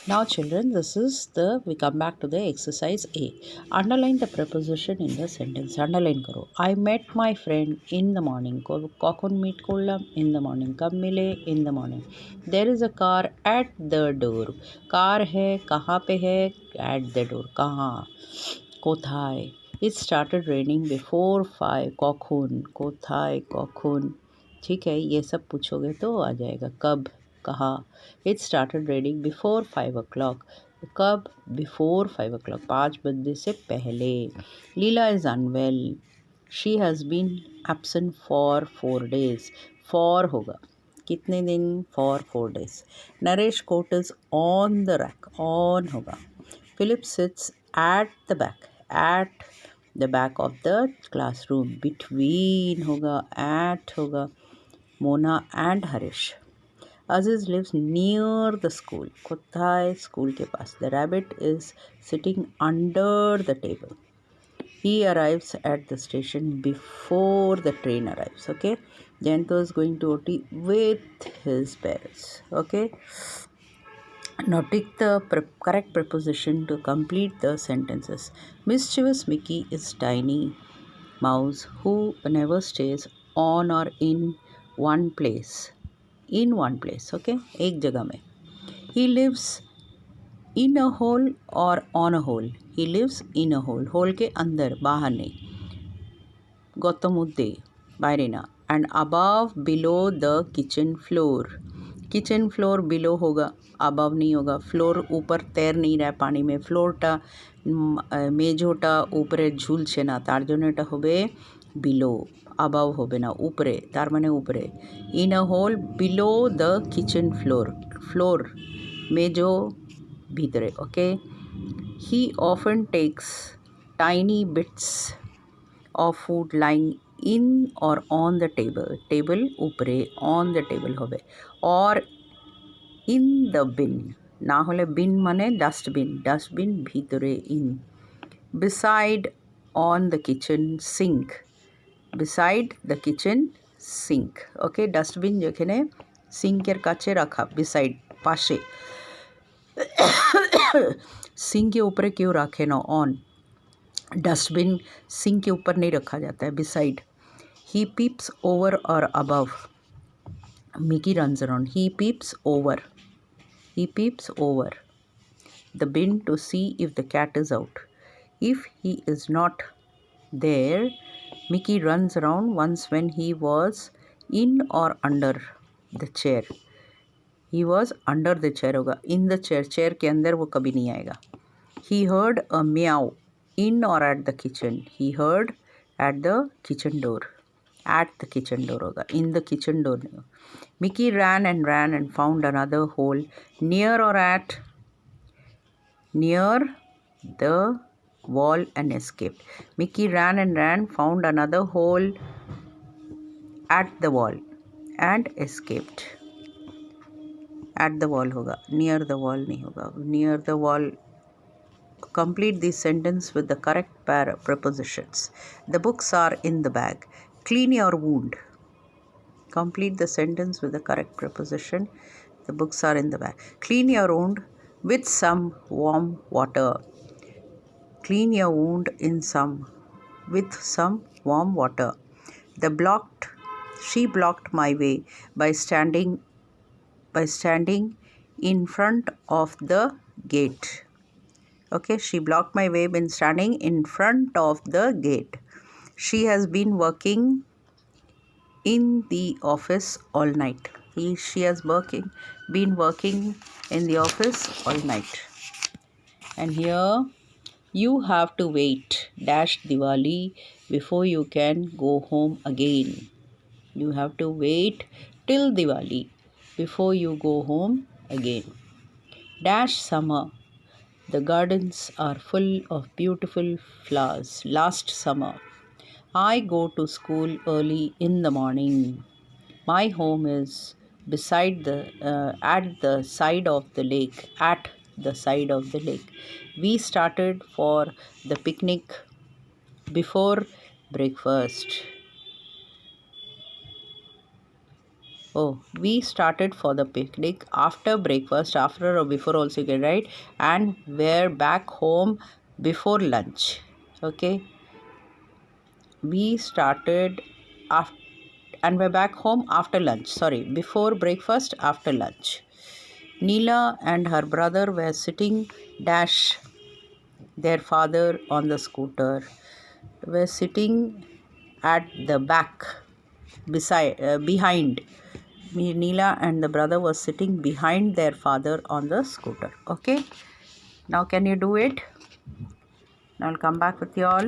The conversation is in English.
Now, children, we come back to the exercise A. Underline the preposition in the sentence. Underline karo. I met my friend in the morning. Kokon meet kollam in the morning. Kab mile in the morning. There is a car at the door. Car hai, kahan pe hai? At the door. Kahan? Kothay. It started raining before 5. Kokun. Kothay. Kokun. ठीक है, ये सब पूछोगे तो आ जाएगा. कब, कहाँ. It started raining before 5 o'clock. कब, बिफोर 5 o'clock, 5 बजे से पहले. Leela is unwell. She has been absent for 4 days. For होगा कितने दिन, for 4 days. Naresh coat is on the rack. On होगा. Philip sits at the back. At the back of the classroom. Between होगा, at होगा. Mona and Harish. Aziz lives near the school. कोথায় school के पास. The rabbit is sitting under the table. He arrives at the station before the train arrives. Okay. Jayanto is going to OT with his parents. Okay. Now take the correct preposition to complete the sentences. Mischievous Mickey is tiny mouse who never stays on or in one place. In one place, okay, एक जगह में. He lives in a hole or on a hole. He lives in a hole. hole के अंदर, बाहर नहीं. गौतम बाहर ना. And above, below the kitchen floor. Kitchen floor below होगा, अबव नहीं होगा. फ्लोर ऊपर तैर नहीं रहा है पानी में. फ्लोरटा मेजोटा ऊपरे झुलছে না, তার জন্য এটা হবে বিলো. अबव হবে না, উপরে, তার মানে উপরে. In a hole below the kitchen floor. Floor মেজো ভিতরে. Okay. He often takes tiny bits of food lying in or on the table. Table উপরে, on the table হবে. or in the bin. না হলে bin মানে dustbin. Dustbin ভিতরে, in. beside, on the kitchen sink. beside the kitchen sink. Okay. Dustbin যেখানে সিঙ্কের কাছে রাখা, beside পাশে. সিঙ্কের উপরে কেউ রাখে না, on. डस्टबिन सिंक के ऊपर नहीं रखा जाता है, beside. He peeps over or above. Mickey runs around. He peeps over. He peeps over the bin to see if the cat is out. If he is not there, Mickey runs around once when he was in or under the chair. he was under the chair होगा. in the chair, chair के अंदर वो कभी नहीं आएगा. he heard a meow in or at the kitchen. he heard at the kitchen door. at the kitchen door होगा, in the kitchen door नहीं. Mickey ran and found another hole near or at, near the wall and escaped. Mickey ran, found another hole at the wall and escaped. at the wall होगा, near the wall नहीं होगा. near the wall. Complete this sentence with the correct prepositions. The books are in the bag. Clean your wound. Complete the sentence with the correct preposition. The books are in the bag. Clean your wound with some warm water. Clean your wound with some warm water. She blocked my way by standing in front of the gate. Okay, she blocked my way when standing in front of the gate. She has been working in the office all night. She has been working in the office all night. And here, you have to wait dash Diwali before you can go home again. You have to wait till Diwali before you go home again. Dash summer. The gardens are full of beautiful flowers. Last summer, I go to school early in the morning. My home is at the side of the lake. At the side of the lake. We started for the picnic before breakfast. Oh, we started for the picnic after breakfast, after or before also you can write, and we're back home before lunch. Okay, we started after and we're back home after lunch. Sorry, before breakfast, after lunch. Neela and her brother were sitting dash their father on the scooter. Were sitting at the back behind. Neela and the brother was sitting behind their father on the scooter. Okay, now can you do it? Now I'll come back with you all.